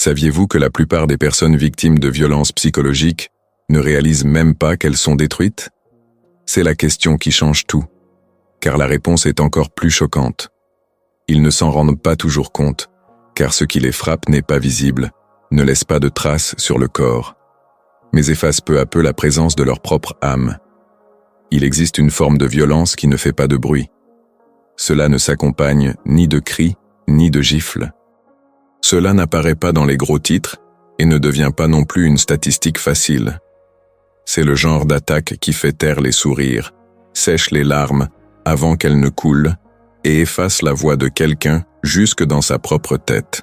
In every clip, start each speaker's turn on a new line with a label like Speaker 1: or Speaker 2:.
Speaker 1: Saviez-vous que la plupart des personnes victimes de violences psychologiques ne réalisent même pas qu'elles sont détruites? C'est la question qui change tout, car la réponse est encore plus choquante. Ils ne s'en rendent pas toujours compte, car ce qui les frappe n'est pas visible, ne laisse pas de traces sur le corps, mais efface peu à peu la présence de leur propre âme. Il existe une forme de violence qui ne fait pas de bruit. Cela ne s'accompagne ni de cris, ni de gifles. Cela n'apparaît pas dans les gros titres et ne devient pas non plus une statistique facile. C'est le genre d'attaque qui fait taire les sourires, sèche les larmes avant qu'elles ne coulent et efface la voix de quelqu'un jusque dans sa propre tête.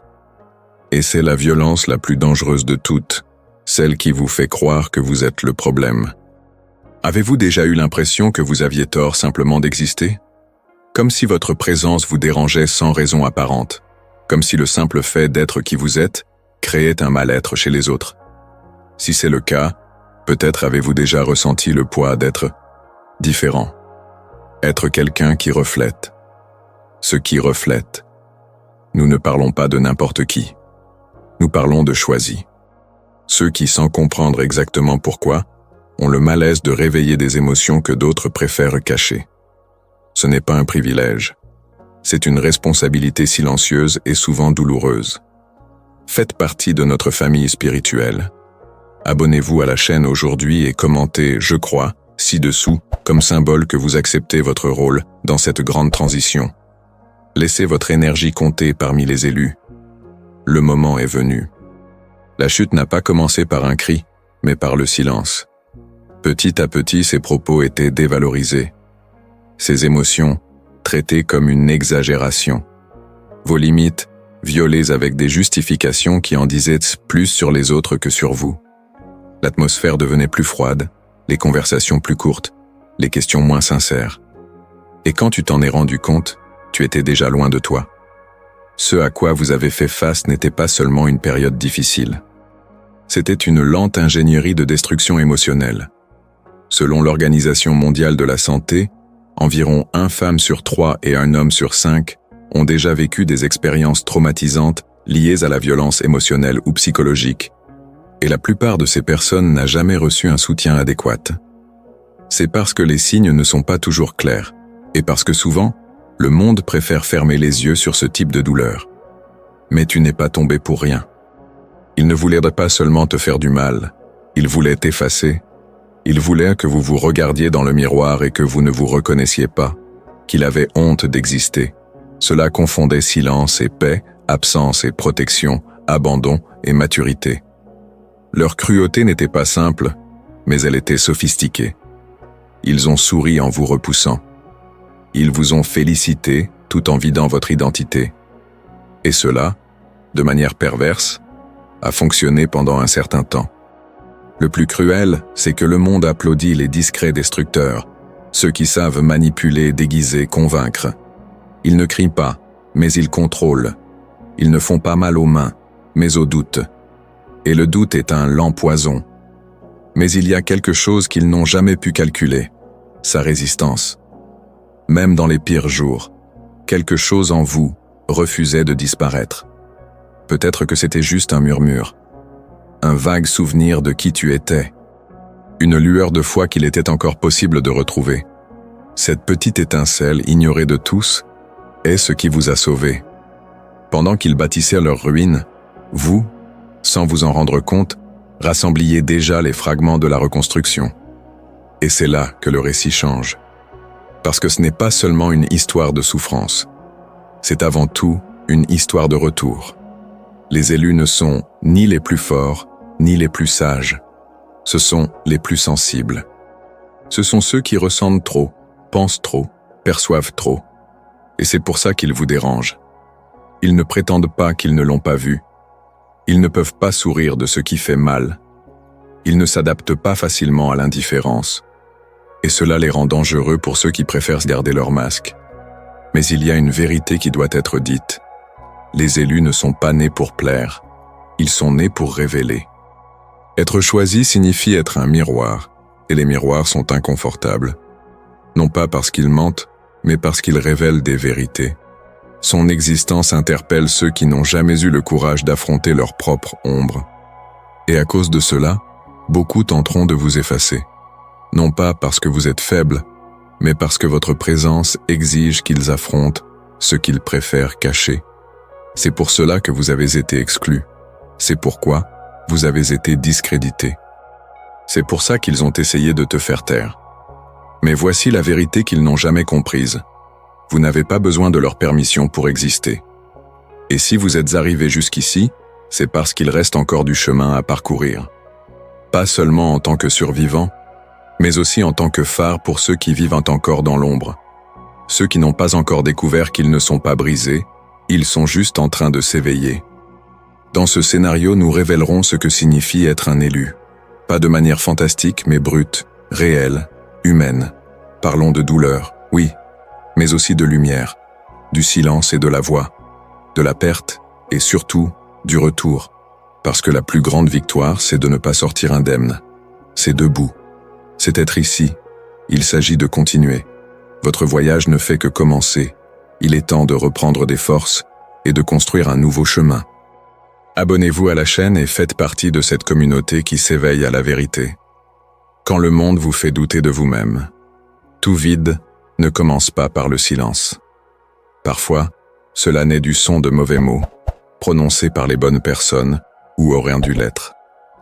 Speaker 1: Et c'est la violence la plus dangereuse de toutes, celle qui vous fait croire que vous êtes le problème. Avez-vous déjà eu l'impression que vous aviez tort simplement d'exister? Comme si votre présence vous dérangeait sans raison apparente, comme si le simple fait d'être qui vous êtes créait un mal-être chez les autres. Si c'est le cas, peut-être avez-vous déjà ressenti le poids d'être différent, être quelqu'un qui reflète. Ce qui reflète. Nous ne parlons pas de n'importe qui. Nous parlons de choisis. Ceux qui, sans comprendre exactement pourquoi, ont le malaise de réveiller des émotions que d'autres préfèrent cacher. Ce n'est pas un privilège. C'est une responsabilité silencieuse et souvent douloureuse. Faites partie de notre famille spirituelle. Abonnez-vous à la chaîne aujourd'hui et commentez « Je crois » ci-dessous comme symbole que vous acceptez votre rôle dans cette grande transition. Laissez votre énergie compter parmi les élus. Le moment est venu. La chute n'a pas commencé par un cri, mais par le silence. Petit à petit, ces propos étaient dévalorisés. Ces émotions, traitées comme une exagération. Vos limites, violées avec des justifications qui en disaient plus sur les autres que sur vous. L'atmosphère devenait plus froide, les conversations plus courtes, les questions moins sincères. Et quand tu t'en es rendu compte, tu étais déjà loin de toi. Ce à quoi vous avez fait face n'était pas seulement une période difficile. C'était une lente ingénierie de destruction émotionnelle. Selon l'Organisation mondiale de la santé, environ 1 femme sur 3 et 1 homme sur 5 ont déjà vécu des expériences traumatisantes liées à la violence émotionnelle ou psychologique, et la plupart de ces personnes n'a jamais reçu un soutien adéquat. C'est parce que les signes ne sont pas toujours clairs, et parce que souvent, le monde préfère fermer les yeux sur ce type de douleur. Mais tu n'es pas tombé pour rien. Il ne voulait pas seulement te faire du mal, il voulait t'effacer. Il voulait que vous vous regardiez dans le miroir et que vous ne vous reconnaissiez pas, qu'il avait honte d'exister. Cela confondait silence et paix, absence et protection, abandon et maturité. Leur cruauté n'était pas simple, mais elle était sophistiquée. Ils ont souri en vous repoussant. Ils vous ont félicité tout en vidant votre identité. Et cela, de manière perverse, a fonctionné pendant un certain temps. Le plus cruel, c'est que le monde applaudit les discrets destructeurs, ceux qui savent manipuler, déguiser, convaincre. Ils ne crient pas, mais ils contrôlent. Ils ne font pas mal aux mains, mais au doute. Et le doute est un lent poison. Mais il y a quelque chose qu'ils n'ont jamais pu calculer, sa résistance. Même dans les pires jours, quelque chose en vous refusait de disparaître. Peut-être que c'était juste un murmure, un vague souvenir de qui tu étais, une lueur de foi qu'il était encore possible de retrouver. Cette petite étincelle, ignorée de tous, est ce qui vous a sauvé. Pendant qu'ils bâtissaient leur ruine, vous, sans vous en rendre compte, rassembliez déjà les fragments de la reconstruction. Et c'est là que le récit change. Parce que ce n'est pas seulement une histoire de souffrance, c'est avant tout une histoire de retour. Les élus ne sont ni les plus forts, ni les plus sages. Ce sont les plus sensibles. Ce sont ceux qui ressentent trop, pensent trop, perçoivent trop. Et c'est pour ça qu'ils vous dérangent. Ils ne prétendent pas qu'ils ne l'ont pas vu. Ils ne peuvent pas sourire de ce qui fait mal. Ils ne s'adaptent pas facilement à l'indifférence. Et cela les rend dangereux pour ceux qui préfèrent garder leur masque. Mais il y a une vérité qui doit être dite. Les élus ne sont pas nés pour plaire. Ils sont nés pour révéler. Être choisi signifie être un miroir, et les miroirs sont inconfortables. Non pas parce qu'ils mentent, mais parce qu'ils révèlent des vérités. Son existence interpelle ceux qui n'ont jamais eu le courage d'affronter leur propre ombre. Et à cause de cela, beaucoup tenteront de vous effacer. Non pas parce que vous êtes faible, mais parce que votre présence exige qu'ils affrontent ce qu'ils préfèrent cacher. C'est pour cela que vous avez été exclu. C'est pourquoi vous avez été discrédité. C'est pour ça qu'ils ont essayé de te faire taire. Mais voici la vérité qu'ils n'ont jamais comprise. Vous n'avez pas besoin de leur permission pour exister. Et si vous êtes arrivé jusqu'ici, c'est parce qu'il reste encore du chemin à parcourir. Pas seulement en tant que survivant, mais aussi en tant que phare pour ceux qui vivent encore dans l'ombre. Ceux qui n'ont pas encore découvert qu'ils ne sont pas brisés, ils sont juste en train de s'éveiller. Dans ce scénario, nous révélerons ce que signifie être un élu. Pas de manière fantastique, mais brute, réelle, humaine. Parlons de douleur, oui, mais aussi de lumière, du silence et de la voix, de la perte et surtout du retour. Parce que la plus grande victoire, c'est de ne pas sortir indemne. C'est debout. C'est être ici. Il s'agit de continuer. Votre voyage ne fait que commencer. Il est temps de reprendre des forces et de construire un nouveau chemin. Abonnez-vous à la chaîne et faites partie de cette communauté qui s'éveille à la vérité. Quand le monde vous fait douter de vous-même, tout vide ne commence pas par le silence. Parfois, cela naît du son de mauvais mots, prononcés par les bonnes personnes ou auraient dû l'être.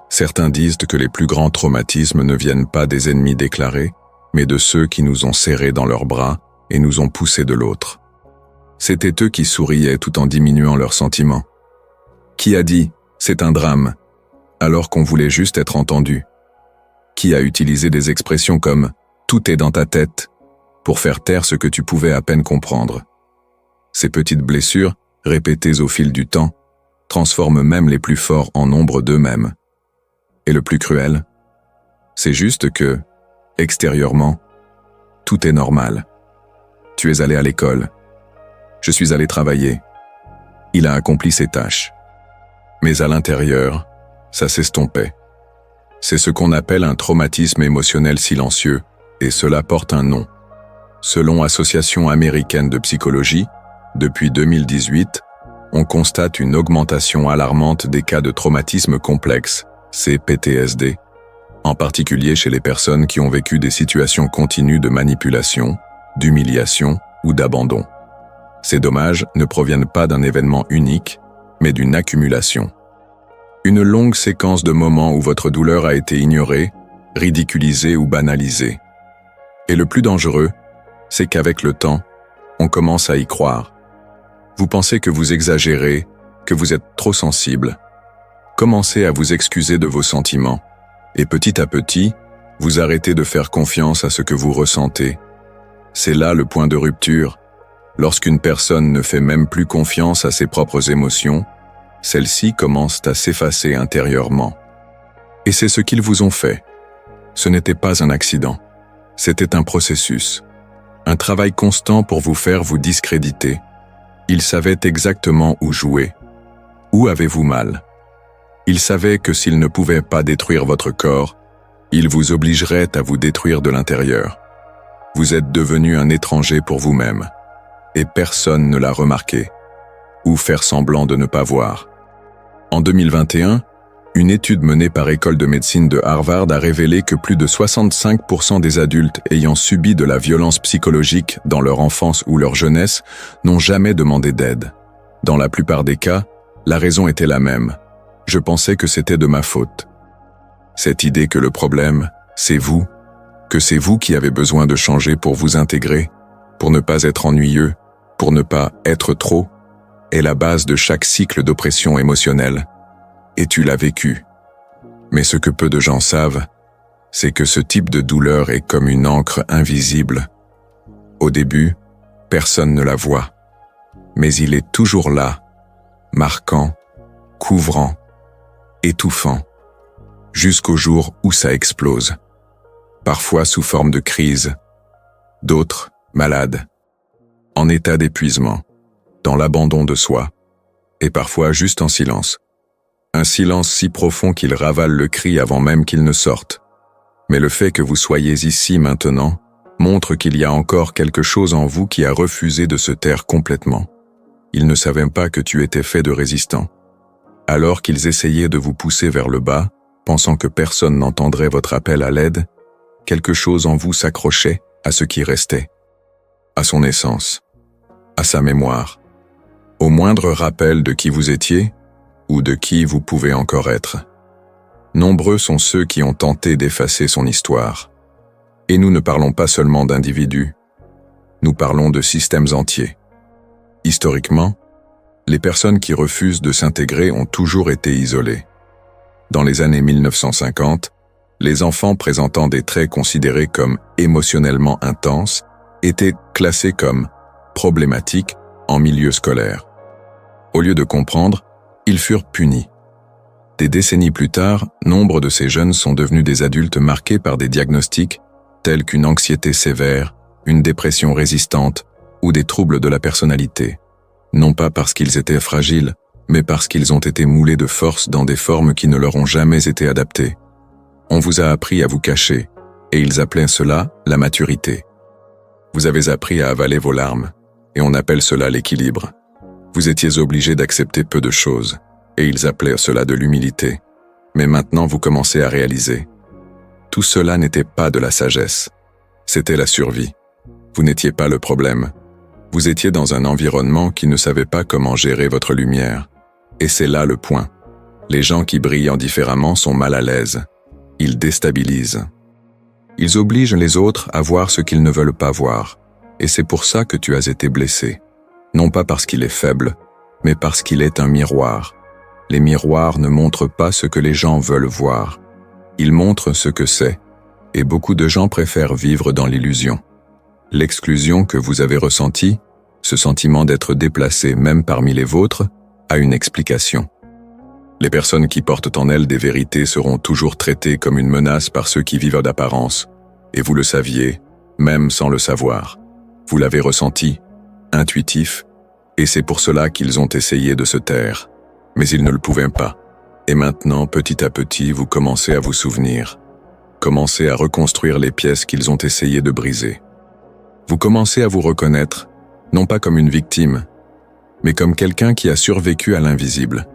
Speaker 1: Certains disent que les plus grands traumatismes ne viennent pas des ennemis déclarés, mais de ceux qui nous ont serrés dans leurs bras et nous ont poussés de l'autre. C'étaient eux qui souriaient tout en diminuant leurs sentiments. Qui a dit « c'est un drame » alors qu'on voulait juste être entendu? Qui a utilisé des expressions comme « tout est dans ta tête » pour faire taire ce que tu pouvais à peine comprendre? Ces petites blessures, répétées au fil du temps, transforment même les plus forts en ombre d'eux-mêmes. Et le plus cruel, c'est juste que, extérieurement, tout est normal. Tu es allé à l'école. Je suis allé travailler. Il a accompli ses tâches. Mais à l'intérieur, ça s'estompait. C'est ce qu'on appelle un traumatisme émotionnel silencieux, et cela porte un nom. Selon l'Association américaine de psychologie, depuis 2018, on constate une augmentation alarmante des cas de traumatisme complexe, CPTSD, en particulier chez les personnes qui ont vécu des situations continues de manipulation, d'humiliation ou d'abandon. Ces dommages ne proviennent pas d'un événement unique, mais d'une accumulation. Une longue séquence de moments où votre douleur a été ignorée, ridiculisée ou banalisée. Et le plus dangereux, c'est qu'avec le temps, on commence à y croire. Vous pensez que vous exagérez, que vous êtes trop sensible. Commencez à vous excuser de vos sentiments, et petit à petit, vous arrêtez de faire confiance à ce que vous ressentez. C'est là le point de rupture. Lorsqu'une personne ne fait même plus confiance à ses propres émotions, celles-ci commencent à s'effacer intérieurement. Et c'est ce qu'ils vous ont fait. Ce n'était pas un accident. C'était un processus. Un travail constant pour vous faire vous discréditer. Ils savaient exactement où jouer. Où avez-vous mal? Ils savaient que s'ils ne pouvaient pas détruire votre corps, ils vous obligeraient à vous détruire de l'intérieur. Vous êtes devenu un étranger pour vous-même. Et personne ne l'a remarqué. Ou faire semblant de ne pas voir. En 2021, une étude menée par École de médecine de Harvard a révélé que plus de 65% des adultes ayant subi de la violence psychologique dans leur enfance ou leur jeunesse n'ont jamais demandé d'aide. Dans la plupart des cas, la raison était la même. Je pensais que c'était de ma faute. Cette idée que le problème, c'est vous, que c'est vous qui avez besoin de changer pour vous intégrer, pour ne pas être ennuyeux, pour ne pas être trop, est la base de chaque cycle d'oppression émotionnelle. Et tu l'as vécu. Mais ce que peu de gens savent, c'est que ce type de douleur est comme une encre invisible. Au début, personne ne la voit. Mais il est toujours là, marquant, couvrant, étouffant, jusqu'au jour où ça explose. Parfois sous forme de crise, d'autres malades, en état d'épuisement, dans l'abandon de soi, et parfois juste en silence. Un silence si profond qu'il ravale le cri avant même qu'il ne sorte. Mais le fait que vous soyez ici maintenant montre qu'il y a encore quelque chose en vous qui a refusé de se taire complètement. Ils ne savaient pas que tu étais fait de résistant. Alors qu'ils essayaient de vous pousser vers le bas, pensant que personne n'entendrait votre appel à l'aide, quelque chose en vous s'accrochait à ce qui restait, à son essence, à sa mémoire, au moindre rappel de qui vous étiez ou de qui vous pouvez encore être. Nombreux sont ceux qui ont tenté d'effacer son histoire. Et nous ne parlons pas seulement d'individus, nous parlons de systèmes entiers. Historiquement, les personnes qui refusent de s'intégrer ont toujours été isolées. Dans les années 1950, les enfants présentant des traits considérés comme émotionnellement intenses étaient classés comme problématiques en milieu scolaire. Au lieu de comprendre, ils furent punis. Des décennies plus tard, nombre de ces jeunes sont devenus des adultes marqués par des diagnostics tels qu'une anxiété sévère, une dépression résistante ou des troubles de la personnalité. Non pas parce qu'ils étaient fragiles, mais parce qu'ils ont été moulés de force dans des formes qui ne leur ont jamais été adaptées. On vous a appris à vous cacher, et ils appelaient cela la maturité. Vous avez appris à avaler vos larmes, et on appelle cela l'équilibre. Vous étiez obligés d'accepter peu de choses, et ils appelaient cela de l'humilité. Mais maintenant vous commencez à réaliser. Tout cela n'était pas de la sagesse. C'était la survie. Vous n'étiez pas le problème. Vous étiez dans un environnement qui ne savait pas comment gérer votre lumière. Et c'est là le point. Les gens qui brillent indifféremment sont mal à l'aise. Ils déstabilisent. Ils obligent les autres à voir ce qu'ils ne veulent pas voir. Et c'est pour ça que tu as été blessé. Non pas parce qu'il est faible, mais parce qu'il est un miroir. Les miroirs ne montrent pas ce que les gens veulent voir. Ils montrent ce que c'est. Et beaucoup de gens préfèrent vivre dans l'illusion. L'exclusion que vous avez ressentie, ce sentiment d'être déplacé même parmi les vôtres, a une explication. Les personnes qui portent en elles des vérités seront toujours traitées comme une menace par ceux qui vivent d'apparence. Et vous le saviez, même sans le savoir. Vous l'avez ressenti, intuitif, et c'est pour cela qu'ils ont essayé de se taire. Mais ils ne le pouvaient pas. Et maintenant, petit à petit, vous commencez à vous souvenir. Commencez à reconstruire les pièces qu'ils ont essayé de briser. Vous commencez à vous reconnaître, non pas comme une victime, mais comme quelqu'un qui a survécu à l'invisible.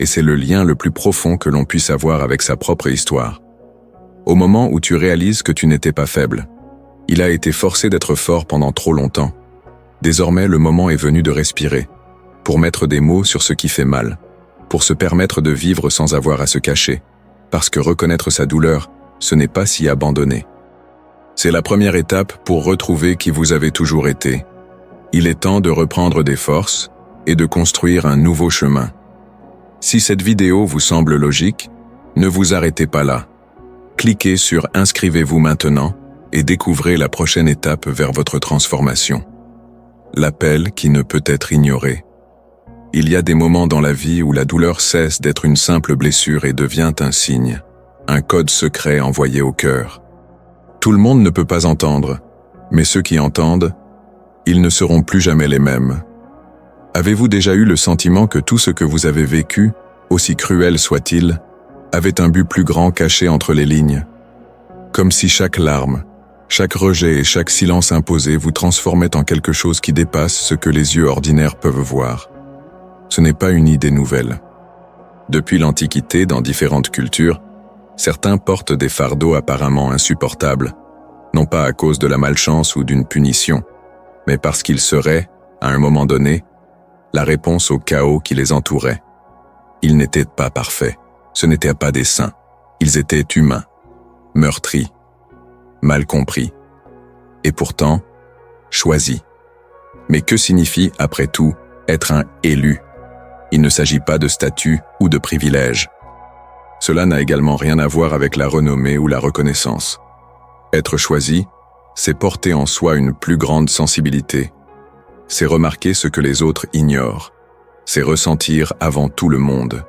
Speaker 1: Et c'est le lien le plus profond que l'on puisse avoir avec sa propre histoire. Au moment où tu réalises que tu n'étais pas faible, il a été forcé d'être fort pendant trop longtemps. Désormais, le moment est venu de respirer, pour mettre des mots sur ce qui fait mal, pour se permettre de vivre sans avoir à se cacher, parce que reconnaître sa douleur, ce n'est pas s'y abandonner. C'est la première étape pour retrouver qui vous avez toujours été. Il est temps de reprendre des forces et de construire un nouveau chemin. Si cette vidéo vous semble logique, ne vous arrêtez pas là. Cliquez sur « Inscrivez-vous maintenant » et découvrez la prochaine étape vers votre transformation. L'appel qui ne peut être ignoré. Il y a des moments dans la vie où la douleur cesse d'être une simple blessure et devient un signe, un code secret envoyé au cœur. Tout le monde ne peut pas entendre, mais ceux qui entendent, ils ne seront plus jamais les mêmes. Avez-vous déjà eu le sentiment que tout ce que vous avez vécu, aussi cruel soit-il, avait un but plus grand caché entre les lignes? Comme si chaque larme, chaque rejet et chaque silence imposé vous transformait en quelque chose qui dépasse ce que les yeux ordinaires peuvent voir. Ce n'est pas une idée nouvelle. Depuis l'Antiquité, dans différentes cultures, certains portent des fardeaux apparemment insupportables, non pas à cause de la malchance ou d'une punition, mais parce qu'ils seraient, à un moment donné, la réponse au chaos qui les entourait. Ils n'étaient pas parfaits, ce n'étaient pas des saints, ils étaient humains, meurtris, mal compris, et pourtant, choisis. Mais que signifie, après tout, être un élu? Il ne s'agit pas de statut ou de privilège. Cela n'a également rien à voir avec la renommée ou la reconnaissance. Être choisi, c'est porter en soi une plus grande sensibilité. C'est remarquer ce que les autres ignorent. C'est ressentir avant tout le monde.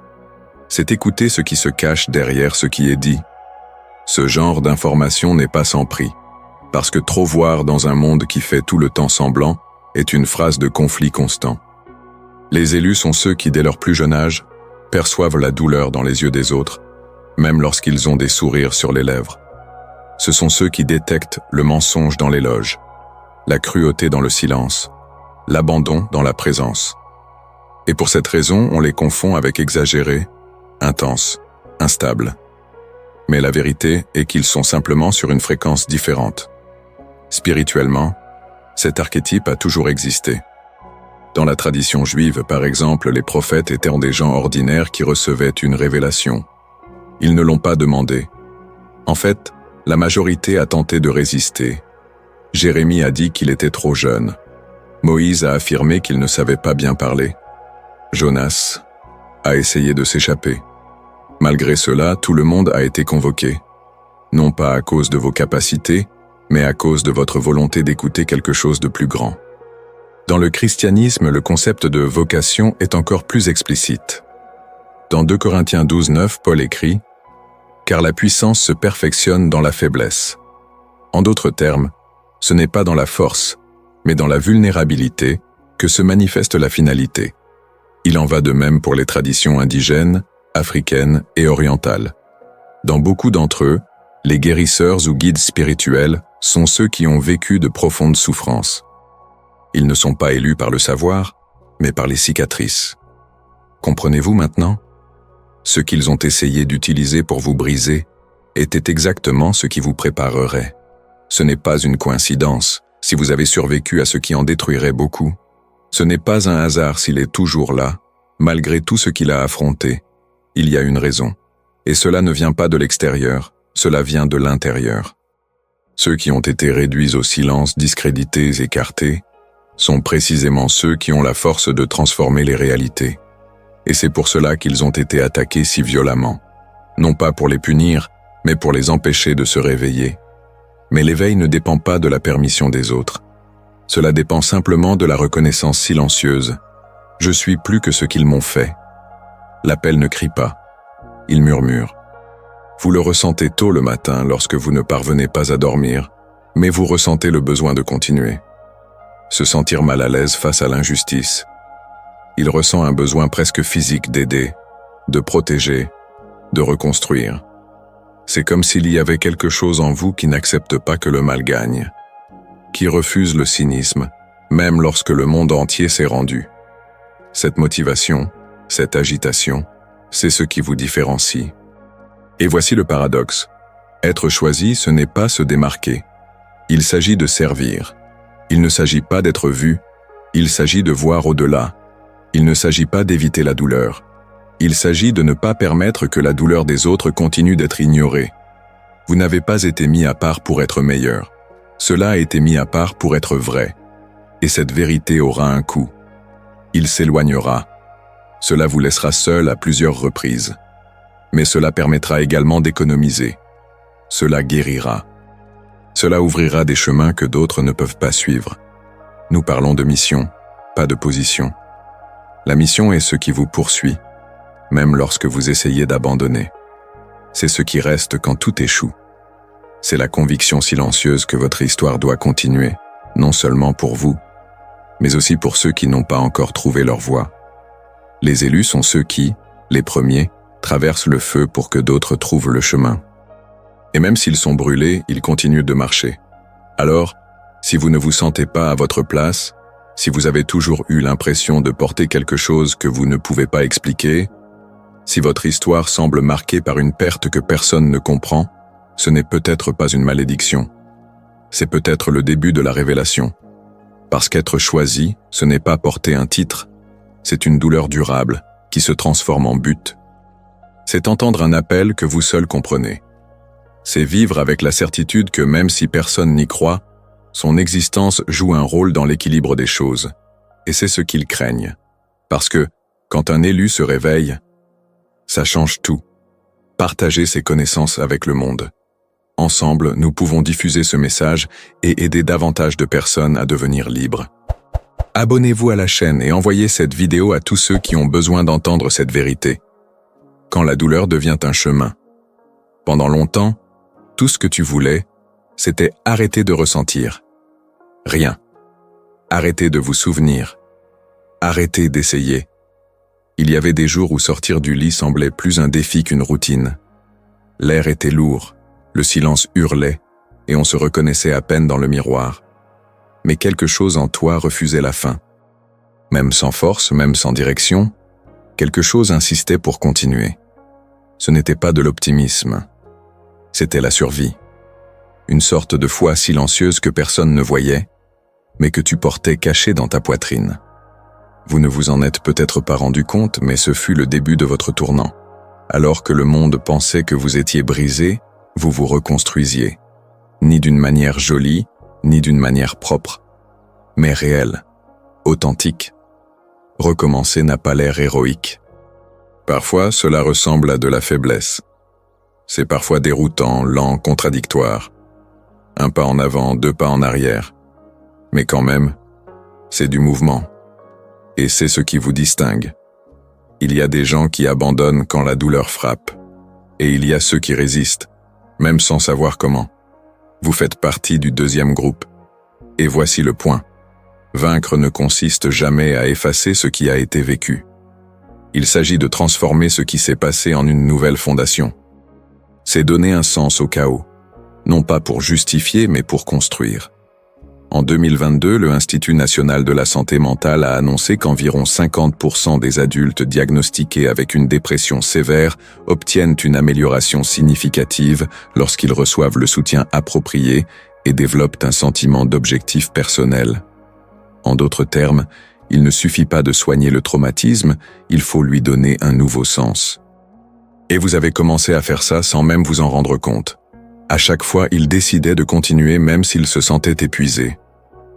Speaker 1: C'est écouter ce qui se cache derrière ce qui est dit. Ce genre d'information n'est pas sans prix, parce que trop voir dans un monde qui fait tout le temps semblant est une phrase de conflit constant. Les élus sont ceux qui, dès leur plus jeune âge, perçoivent la douleur dans les yeux des autres, même lorsqu'ils ont des sourires sur les lèvres. Ce sont ceux qui détectent le mensonge dans l'éloge, la cruauté dans le silence, l'abandon dans la présence. Et pour cette raison, on les confond avec exagérés, intenses, instables. Mais la vérité est qu'ils sont simplement sur une fréquence différente. Spirituellement, cet archétype a toujours existé. Dans la tradition juive, par exemple, les prophètes étaient des gens ordinaires qui recevaient une révélation. Ils ne l'ont pas demandé. En fait, la majorité a tenté de résister. Jérémie a dit qu'il était trop jeune. Moïse a affirmé qu'il ne savait pas bien parler. Jonas a essayé de s'échapper. Malgré cela, tout le monde a été convoqué. Non pas à cause de vos capacités, mais à cause de votre volonté d'écouter quelque chose de plus grand. Dans le christianisme, le concept de vocation est encore plus explicite. Dans 2 Corinthiens 12:9, Paul écrit « Car la puissance se perfectionne dans la faiblesse ». En d'autres termes, ce n'est pas dans la force, mais dans la vulnérabilité que se manifeste la finalité. Il en va de même pour les traditions indigènes, africaines et orientales. Dans beaucoup d'entre eux, les guérisseurs ou guides spirituels sont ceux qui ont vécu de profondes souffrances. Ils ne sont pas élus par le savoir, mais par les cicatrices. Comprenez-vous maintenant? Ce qu'ils ont essayé d'utiliser pour vous briser était exactement ce qui vous préparerait. Ce n'est pas une coïncidence si vous avez survécu à ce qui en détruirait beaucoup. Ce n'est pas un hasard s'il est toujours là, malgré tout ce qu'il a affronté. Il y a une raison. Et cela ne vient pas de l'extérieur, cela vient de l'intérieur. Ceux qui ont été réduits au silence, discrédités, écartés, sont précisément ceux qui ont la force de transformer les réalités. Et c'est pour cela qu'ils ont été attaqués si violemment. Non pas pour les punir, mais pour les empêcher de se réveiller. Mais l'éveil ne dépend pas de la permission des autres. Cela dépend simplement de la reconnaissance silencieuse. Je suis plus que ce qu'ils m'ont fait. L'appel ne crie pas. Il murmure. Vous le ressentez tôt le matin lorsque vous ne parvenez pas à dormir, mais vous ressentez le besoin de continuer. Se sentir mal à l'aise face à l'injustice. Il ressent un besoin presque physique d'aider, de protéger, de reconstruire. C'est comme s'il y avait quelque chose en vous qui n'accepte pas que le mal gagne, qui refuse le cynisme, même lorsque le monde entier s'est rendu. Cette motivation, cette agitation, c'est ce qui vous différencie. Et voici le paradoxe. Être choisi, ce n'est pas se démarquer. Il s'agit de servir. Il ne s'agit pas d'être vu, il s'agit de voir au-delà. Il ne s'agit pas d'éviter la douleur. Il s'agit de ne pas permettre que la douleur des autres continue d'être ignorée. Vous n'avez pas été mis à part pour être meilleur. Cela a été mis à part pour être vrai. Et cette vérité aura un coût. Il s'éloignera. Cela vous laissera seul à plusieurs reprises. Mais cela permettra également d'économiser. Cela guérira. Cela ouvrira des chemins que d'autres ne peuvent pas suivre. Nous parlons de mission, pas de position. La mission est ce qui vous poursuit, même lorsque vous essayez d'abandonner. C'est ce qui reste quand tout échoue. C'est la conviction silencieuse que votre histoire doit continuer, non seulement pour vous, mais aussi pour ceux qui n'ont pas encore trouvé leur voie. Les élus sont ceux qui, les premiers, traversent le feu pour que d'autres trouvent le chemin. Et même s'ils sont brûlés, ils continuent de marcher. Alors, si vous ne vous sentez pas à votre place, si vous avez toujours eu l'impression de porter quelque chose que vous ne pouvez pas expliquer, si votre histoire semble marquée par une perte que personne ne comprend, ce n'est peut-être pas une malédiction. C'est peut-être le début de la révélation. Parce qu'être choisi, ce n'est pas porter un titre, c'est une douleur durable qui se transforme en but. C'est entendre un appel que vous seul comprenez. C'est vivre avec la certitude que même si personne n'y croit, son existence joue un rôle dans l'équilibre des choses. Et c'est ce qu'ils craignent. Parce que, quand un élu se réveille, ça change tout. Partager ses connaissances avec le monde. Ensemble, nous pouvons diffuser ce message et aider davantage de personnes à devenir libres. Abonnez-vous à la chaîne et envoyez cette vidéo à tous ceux qui ont besoin d'entendre cette vérité. Quand la douleur devient un chemin. Pendant longtemps, tout ce que tu voulais, c'était arrêter de ressentir. Rien. Arrêtez de vous souvenir. Arrêtez d'essayer. Il y avait des jours où sortir du lit semblait plus un défi qu'une routine. L'air était lourd, le silence hurlait, et on se reconnaissait à peine dans le miroir. Mais quelque chose en toi refusait la fin. Même sans force, même sans direction, quelque chose insistait pour continuer. Ce n'était pas de l'optimisme, c'était la survie. Une sorte de foi silencieuse que personne ne voyait, mais que tu portais cachée dans ta poitrine. Vous ne vous en êtes peut-être pas rendu compte, mais ce fut le début de votre tournant. Alors que le monde pensait que vous étiez brisé, vous vous reconstruisiez. Ni d'une manière jolie, ni d'une manière propre, mais réelle, authentique. Recommencer n'a pas l'air héroïque. Parfois, cela ressemble à de la faiblesse. C'est parfois déroutant, lent, contradictoire. Un pas en avant, deux pas en arrière. Mais quand même, c'est du mouvement. Et c'est ce qui vous distingue. Il y a des gens qui abandonnent quand la douleur frappe. Et il y a ceux qui résistent, même sans savoir comment. Vous faites partie du deuxième groupe. Et voici le point. Vaincre ne consiste jamais à effacer ce qui a été vécu. Il s'agit de transformer ce qui s'est passé en une nouvelle fondation. C'est donner un sens au chaos, non pas pour justifier mais pour construire. En 2022, le Institut national de la santé mentale a annoncé qu'environ 50% des adultes diagnostiqués avec une dépression sévère obtiennent une amélioration significative lorsqu'ils reçoivent le soutien approprié et développent un sentiment d'objectif personnel. En d'autres termes, il ne suffit pas de soigner le traumatisme, il faut lui donner un nouveau sens. Et vous avez commencé à faire ça sans même vous en rendre compte. À chaque fois, il décidait de continuer même s'il se sentait épuisé.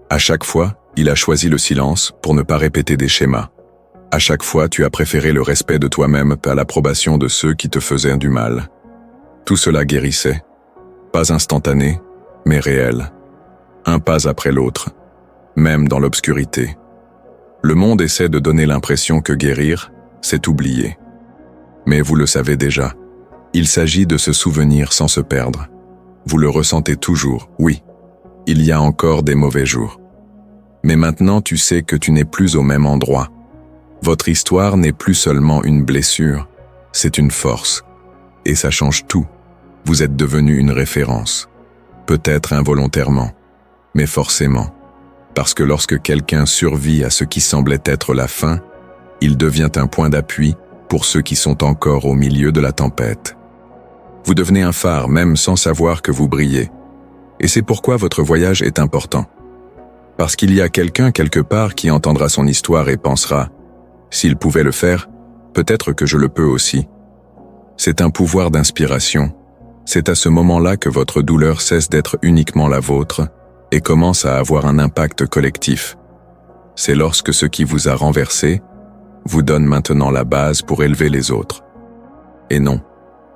Speaker 1: À chaque fois, il a choisi le silence pour ne pas répéter des schémas. À chaque fois, tu as préféré le respect de toi-même à l'approbation de ceux qui te faisaient du mal. Tout cela guérissait. Pas instantané, mais réel. Un pas après l'autre, même dans l'obscurité. Le monde essaie de donner l'impression que guérir, c'est oublier. Mais vous le savez déjà, il s'agit de se souvenir sans se perdre. Vous le ressentez toujours, oui. Il y a encore des mauvais jours. Mais maintenant tu sais que tu n'es plus au même endroit. Votre histoire n'est plus seulement une blessure, c'est une force. Et ça change tout. Vous êtes devenu une référence. Peut-être involontairement, mais forcément. Parce que lorsque quelqu'un survit à ce qui semblait être la fin, il devient un point d'appui pour ceux qui sont encore au milieu de la tempête. Vous devenez un phare même sans savoir que vous brillez. Et c'est pourquoi votre voyage est important. Parce qu'il y a quelqu'un quelque part qui entendra son histoire et pensera « S'il pouvait le faire, peut-être que je le peux aussi ». C'est un pouvoir d'inspiration. C'est à ce moment-là que votre douleur cesse d'être uniquement la vôtre et commence à avoir un impact collectif. C'est lorsque ce qui vous a renversé vous donne maintenant la base pour élever les autres. Et non,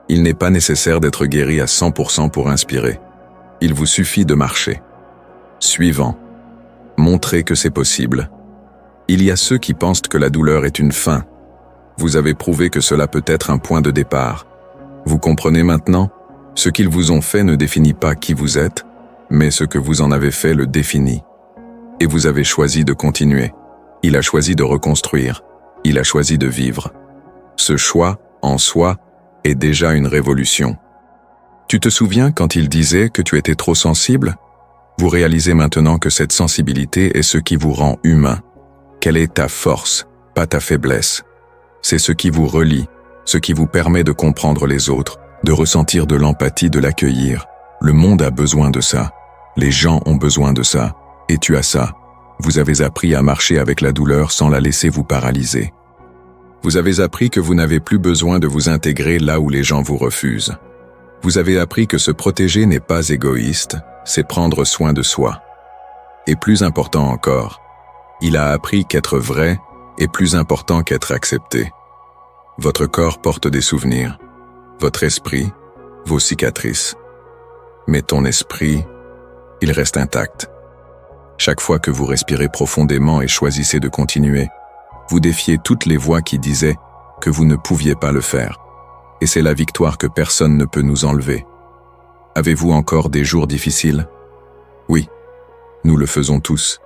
Speaker 1: il n'est pas nécessaire d'être guéri à 100% pour inspirer. Il vous suffit de marcher. Suivant. Montrez que c'est possible. Il y a ceux qui pensent que la douleur est une fin. Vous avez prouvé que cela peut être un point de départ. Vous comprenez maintenant? Ce qu'ils vous ont fait ne définit pas qui vous êtes, mais ce que vous en avez fait le définit. Et vous avez choisi de continuer. Il a choisi de reconstruire. Il a choisi de vivre. Ce choix, en soi, est déjà une révolution. Tu te souviens quand il disait que tu étais trop sensible? Vous réalisez maintenant que cette sensibilité est ce qui vous rend humain. Quelle est ta force, pas ta faiblesse. C'est ce qui vous relie, ce qui vous permet de comprendre les autres, de ressentir de l'empathie, de l'accueillir. Le monde a besoin de ça. Les gens ont besoin de ça. Et tu as ça. Vous avez appris à marcher avec la douleur sans la laisser vous paralyser. Vous avez appris que vous n'avez plus besoin de vous intégrer là où les gens vous refusent. Vous avez appris que se protéger n'est pas égoïste, c'est prendre soin de soi. Et plus important encore, il a appris qu'être vrai est plus important qu'être accepté. Votre corps porte des souvenirs, votre esprit, vos cicatrices. Mais ton esprit, il reste intact. Chaque fois que vous respirez profondément et choisissez de continuer, vous défiez toutes les voix qui disaient que vous ne pouviez pas le faire. Et c'est la victoire que personne ne peut nous enlever. Avez-vous encore des jours difficiles? Oui, nous le faisons tous.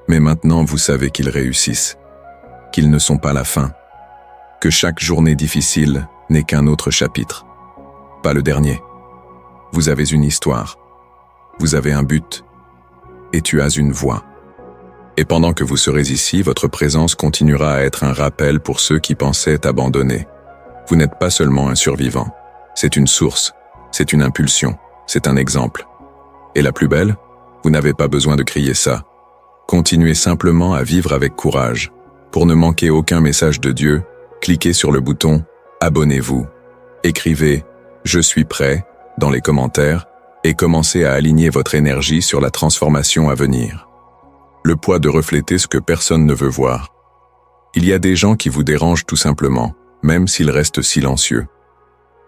Speaker 1: Mais maintenant vous savez qu'ils réussissent, qu'ils ne sont pas la fin, que chaque journée difficile n'est qu'un autre chapitre, pas le dernier. Vous avez une histoire, vous avez un but, et tu as une voix. Et pendant que vous serez ici, votre présence continuera à être un rappel pour ceux qui pensaient abandonner. Vous n'êtes pas seulement un survivant. C'est une source, c'est une impulsion, c'est un exemple. Et la plus belle, vous n'avez pas besoin de crier ça. Continuez simplement à vivre avec courage. Pour ne manquer aucun message de Dieu, cliquez sur le bouton « Abonnez-vous ». Écrivez « Je suis prêt » dans les commentaires et commencez à aligner votre énergie sur la transformation à venir. Le poids de refléter ce que personne ne veut voir. Il y a des gens qui vous dérangent tout simplement, même s'ils restent silencieux.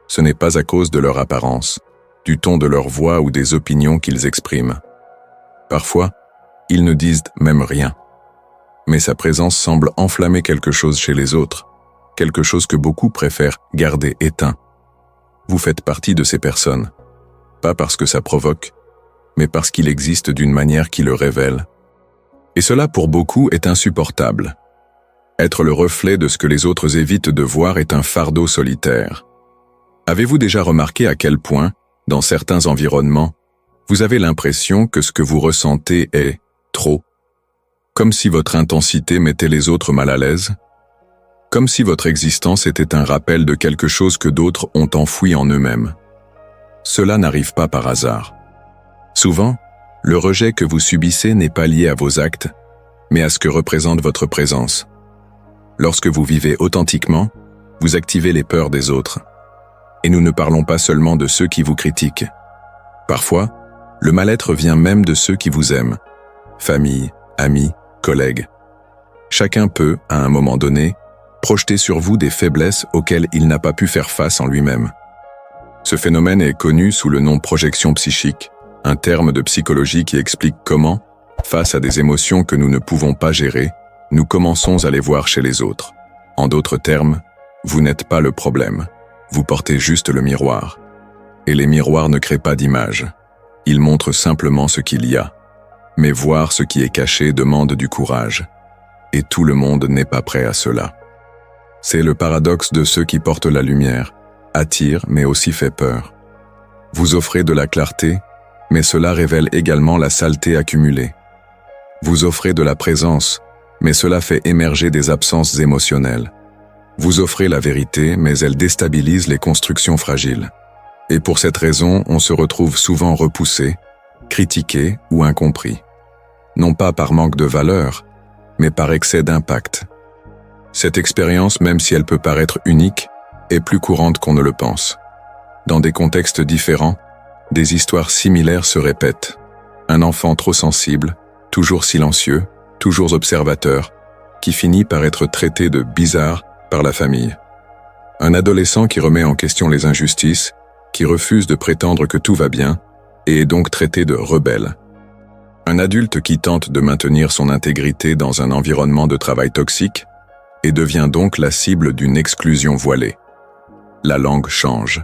Speaker 1: Ce n'est pas à cause de leur apparence, du ton de leur voix ou des opinions qu'ils expriment. Parfois, ils ne disent même rien. Mais sa présence semble enflammer quelque chose chez les autres, quelque chose que beaucoup préfèrent garder éteint. Vous faites partie de ces personnes, pas parce que ça provoque, mais parce qu'il existe d'une manière qui le révèle. Et cela pour beaucoup est insupportable. Être le reflet de ce que les autres évitent de voir est un fardeau solitaire. Avez-vous déjà remarqué à quel point, dans certains environnements, vous avez l'impression que ce que vous ressentez est trop? Comme si votre intensité mettait les autres mal à l'aise? Comme si votre existence était un rappel de quelque chose que d'autres ont enfoui en eux-mêmes. Cela n'arrive pas par hasard. Souvent, le rejet que vous subissez n'est pas lié à vos actes, mais à ce que représente votre présence. Lorsque vous vivez authentiquement, vous activez les peurs des autres. Et nous ne parlons pas seulement de ceux qui vous critiquent. Parfois, le mal-être vient même de ceux qui vous aiment. Famille, amis, collègues. Chacun peut, à un moment donné, projeter sur vous des faiblesses auxquelles il n'a pas pu faire face en lui-même. Ce phénomène est connu sous le nom projection psychique, un terme de psychologie qui explique comment, face à des émotions que nous ne pouvons pas gérer, nous commençons à les voir chez les autres. En d'autres termes, vous n'êtes pas le problème, vous portez juste le miroir. Et les miroirs ne créent pas d'image, ils montrent simplement ce qu'il y a. Mais voir ce qui est caché demande du courage. Et tout le monde n'est pas prêt à cela. C'est le paradoxe de ceux qui portent la lumière, attire mais aussi fait peur. Vous offrez de la clarté, mais cela révèle également la saleté accumulée. Vous offrez de la présence, mais cela fait émerger des absences émotionnelles. Vous offrez la vérité, mais elle déstabilise les constructions fragiles. Et pour cette raison, on se retrouve souvent repoussé, critiqué ou incompris. Non pas par manque de valeur, mais par excès d'impact. Cette expérience, même si elle peut paraître unique, est plus courante qu'on ne le pense. Dans des contextes différents, des histoires similaires se répètent. Un enfant trop sensible, toujours silencieux, toujours observateur, qui finit par être traité de bizarre par la famille. Un adolescent qui remet en question les injustices, qui refuse de prétendre que tout va bien, et est donc traité de rebelle. Un adulte qui tente de maintenir son intégrité dans un environnement de travail toxique, et devient donc la cible d'une exclusion voilée. La langue change,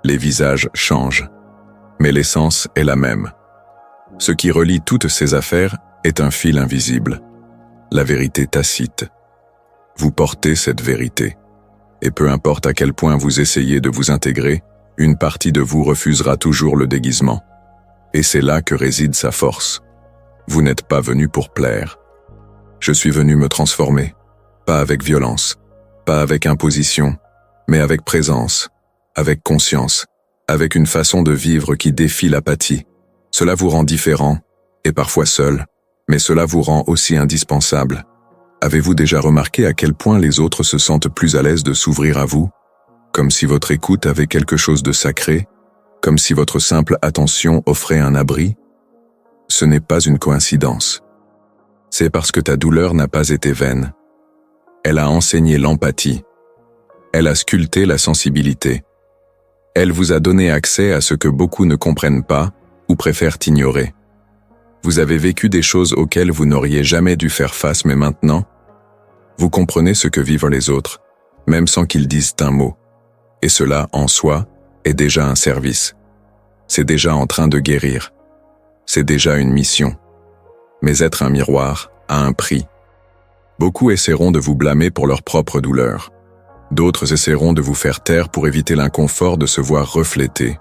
Speaker 1: les visages changent, mais l'essence est la même. Ce qui relie toutes ces affaires est un fil invisible, la vérité tacite. Vous portez cette vérité, et peu importe à quel point vous essayez de vous intégrer, une partie de vous refusera toujours le déguisement. Et c'est là que réside sa force. Vous n'êtes pas venu pour plaire. Je suis venu me transformer, pas avec violence, pas avec imposition, mais avec présence, avec conscience, avec une façon de vivre qui défie l'apathie. Cela vous rend différent, et parfois seul, mais cela vous rend aussi indispensable. Avez-vous déjà remarqué à quel point les autres se sentent plus à l'aise de s'ouvrir à vous? Comme si votre écoute avait quelque chose de sacré, comme si votre simple attention offrait un abri? Ce n'est pas une coïncidence. C'est parce que ta douleur n'a pas été vaine. Elle a enseigné l'empathie. Elle a sculpté la sensibilité. Elle vous a donné accès à ce que beaucoup ne comprennent pas ou préfèrent ignorer. Vous avez vécu des choses auxquelles vous n'auriez jamais dû faire face, mais maintenant, vous comprenez ce que vivent les autres, même sans qu'ils disent un mot. Et cela, en soi, est déjà un service. C'est déjà en train de guérir. C'est déjà une mission. Mais être un miroir a un prix. Beaucoup essaieront de vous blâmer pour leur propre douleur. D'autres essaieront de vous faire taire pour éviter l'inconfort de se voir reflété.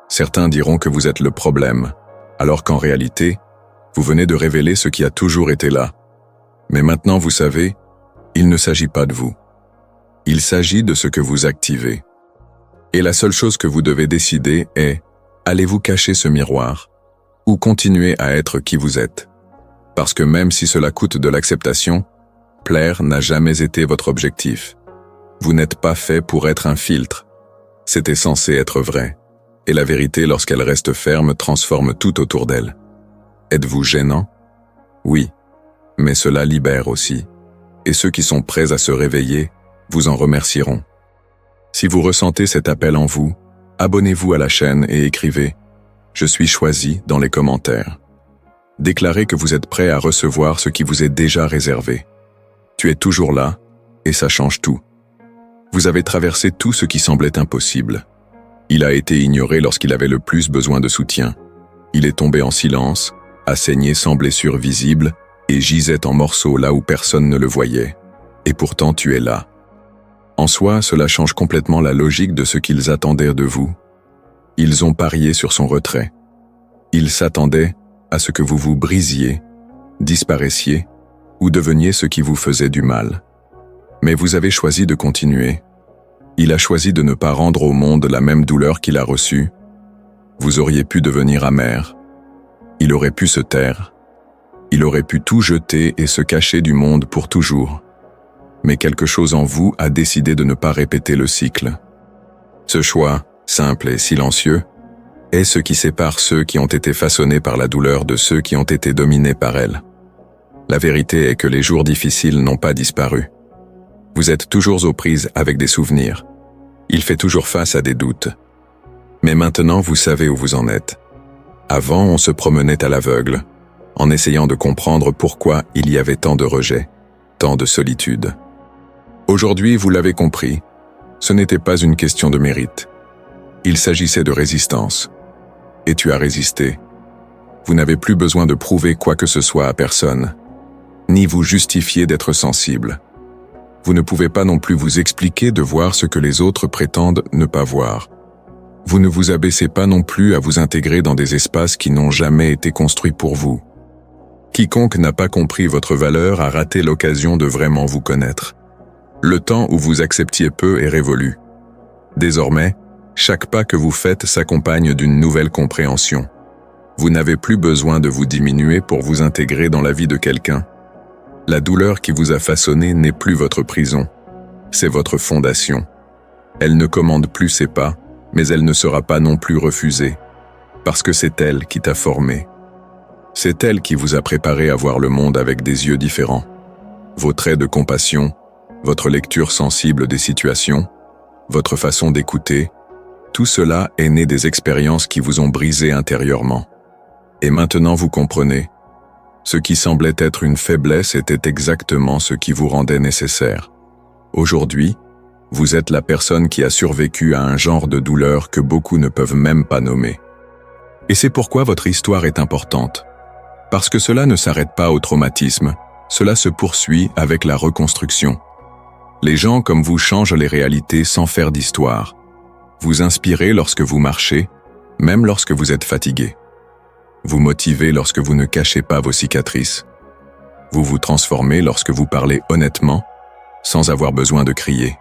Speaker 1: Certains diront que vous êtes le problème, alors qu'en réalité, Vous venez de révéler ce qui a toujours été là. Mais maintenant vous savez, il ne s'agit pas de vous. Il s'agit de ce que vous activez. Et la seule chose que vous devez décider est, allez-vous cacher ce miroir ou continuer à être qui vous êtes? Parce que même si cela coûte de l'acceptation, plaire n'a jamais été votre objectif. Vous n'êtes pas fait pour être un filtre. C'était censé être vrai. Et la vérité, lorsqu'elle reste ferme, transforme tout autour d'elle. Êtes-vous gênant? Oui. Mais cela libère aussi. Et ceux qui sont prêts à se réveiller vous en remercieront. Si vous ressentez cet appel en vous, abonnez-vous à la chaîne et écrivez « Je suis choisi » dans les commentaires. Déclarez que vous êtes prêt à recevoir ce qui vous est déjà réservé. Tu es toujours là, et ça change tout. Vous avez traversé tout ce qui semblait impossible. Il a été ignoré lorsqu'il avait le plus besoin de soutien. Il est tombé en silence, a saigné sans blessure visible, et gisait en morceaux là où personne ne le voyait. Et pourtant tu es là. En soi, cela change complètement la logique de ce qu'ils attendaient de vous. Ils ont parié sur son retrait. Ils s'attendaient à ce que vous vous brisiez, disparaissiez, ou deveniez ce qui vous faisait du mal. Mais vous avez choisi de continuer. Il a choisi de ne pas rendre au monde la même douleur qu'il a reçue. Vous auriez pu devenir amer. Il aurait pu se taire. Il aurait pu tout jeter et se cacher du monde pour toujours. Mais quelque chose en vous a décidé de ne pas répéter le cycle. Ce choix, simple et silencieux, est ce qui sépare ceux qui ont été façonnés par la douleur de ceux qui ont été dominés par elle. La vérité est que les jours difficiles n'ont pas disparu. Vous êtes toujours aux prises avec des souvenirs. Il fait toujours face à des doutes. Mais maintenant, vous savez où vous en êtes. Avant, on se promenait à l'aveugle, en essayant de comprendre pourquoi il y avait tant de rejet, tant de solitude. Aujourd'hui, vous l'avez compris, ce n'était pas une question de mérite. Il s'agissait de résistance. Et tu as résisté. Vous n'avez plus besoin de prouver quoi que ce soit à personne, ni vous justifier d'être sensible. Vous ne pouvez pas non plus vous expliquer de voir ce que les autres prétendent ne pas voir. Vous ne vous abaissez pas non plus à vous intégrer dans des espaces qui n'ont jamais été construits pour vous. Quiconque n'a pas compris votre valeur a raté l'occasion de vraiment vous connaître. Le temps où vous acceptiez peu est révolu. Désormais, chaque pas que vous faites s'accompagne d'une nouvelle compréhension. Vous n'avez plus besoin de vous diminuer pour vous intégrer dans la vie de quelqu'un. La douleur qui vous a façonné n'est plus votre prison. C'est votre fondation. Elle ne commande plus ses pas, mais elle ne sera pas non plus refusée. Parce que c'est elle qui t'a formé. C'est elle qui vous a préparé à voir le monde avec des yeux différents. Vos traits de compassion, votre lecture sensible des situations, votre façon d'écouter, tout cela est né des expériences qui vous ont brisé intérieurement. Et maintenant vous comprenez. Ce qui semblait être une faiblesse était exactement ce qui vous rendait nécessaire. Aujourd'hui, vous êtes la personne qui a survécu à un genre de douleur que beaucoup ne peuvent même pas nommer. Et c'est pourquoi votre histoire est importante. Parce que cela ne s'arrête pas au traumatisme, cela se poursuit avec la reconstruction. Les gens comme vous changent les réalités sans faire d'histoire. Vous inspirez lorsque vous marchez, même lorsque vous êtes fatigué. Vous motivez lorsque vous ne cachez pas vos cicatrices. Vous vous transformez lorsque vous parlez honnêtement, sans avoir besoin de crier.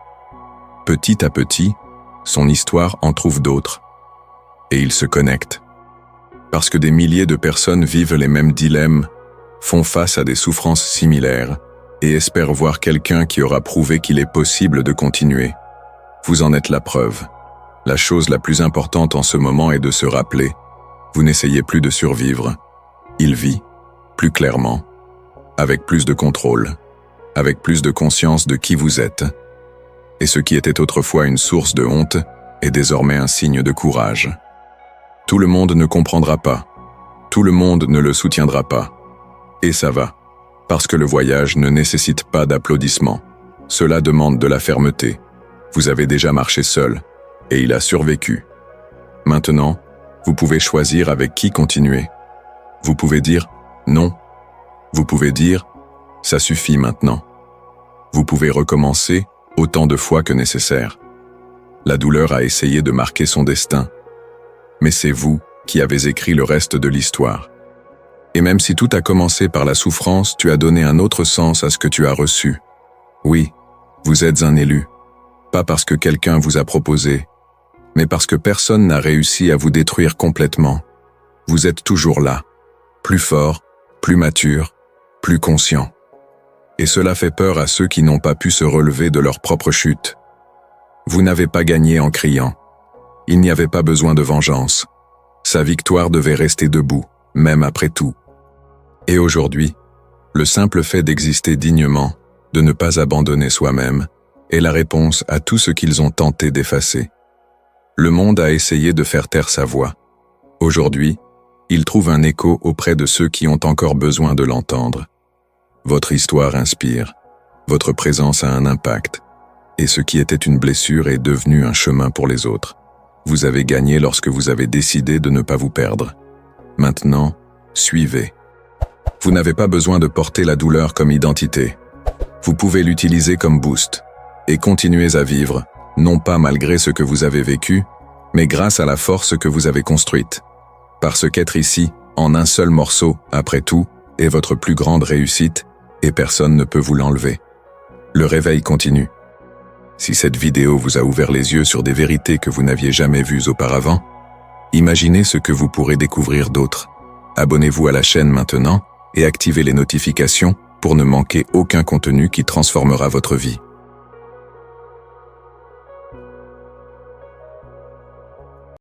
Speaker 1: Petit à petit, son histoire en trouve d'autres. Et ils se connectent. Parce que des milliers de personnes vivent les mêmes dilemmes, font face à des souffrances similaires, et espèrent voir quelqu'un qui aura prouvé qu'il est possible de continuer. Vous en êtes la preuve. La chose la plus importante en ce moment est de se rappeler. Vous n'essayez plus de survivre. Il vit, plus clairement, avec plus de contrôle, avec plus de conscience de qui vous êtes. Et ce qui était autrefois une source de honte est désormais un signe de courage. Tout le monde ne comprendra pas. Tout le monde ne le soutiendra pas. Et ça va, parce que le voyage ne nécessite pas d'applaudissements. Cela demande de la fermeté. Vous avez déjà marché seul, et il a survécu. Maintenant, vous pouvez choisir avec qui continuer. Vous pouvez dire « non ». Vous pouvez dire « ça suffit maintenant ». Vous pouvez recommencer autant de fois que nécessaire. La douleur a essayé de marquer son destin. Mais c'est vous qui avez écrit le reste de l'histoire. Et même si tout a commencé par la souffrance, tu as donné un autre sens à ce que tu as reçu. Oui, vous êtes un élu. Pas parce que quelqu'un vous a proposé, mais parce que personne n'a réussi à vous détruire complètement. Vous êtes toujours là, plus fort, plus mature, plus conscient. Et cela fait peur à ceux qui n'ont pas pu se relever de leur propre chute. Vous n'avez pas gagné en criant. Il n'y avait pas besoin de vengeance. Sa victoire devait rester debout, même après tout. Et aujourd'hui, le simple fait d'exister dignement, de ne pas abandonner soi-même, est la réponse à tout ce qu'ils ont tenté d'effacer. Le monde a essayé de faire taire sa voix. Aujourd'hui, il trouve un écho auprès de ceux qui ont encore besoin de l'entendre. Votre histoire inspire, votre présence a un impact, et ce qui était une blessure est devenu un chemin pour les autres. Vous avez gagné lorsque vous avez décidé de ne pas vous perdre. Maintenant, suivez. Vous n'avez pas besoin de porter la douleur comme identité. Vous pouvez l'utiliser comme boost, et continuez à vivre, non pas malgré ce que vous avez vécu, mais grâce à la force que vous avez construite. Parce qu'être ici, en un seul morceau, après tout, est votre plus grande réussite, et personne ne peut vous l'enlever. Le réveil continue. Si cette vidéo vous a ouvert les yeux sur des vérités que vous n'aviez jamais vues auparavant, imaginez ce que vous pourrez découvrir d'autres. Abonnez-vous à la chaîne maintenant et activez les notifications pour ne manquer aucun contenu qui transformera votre vie.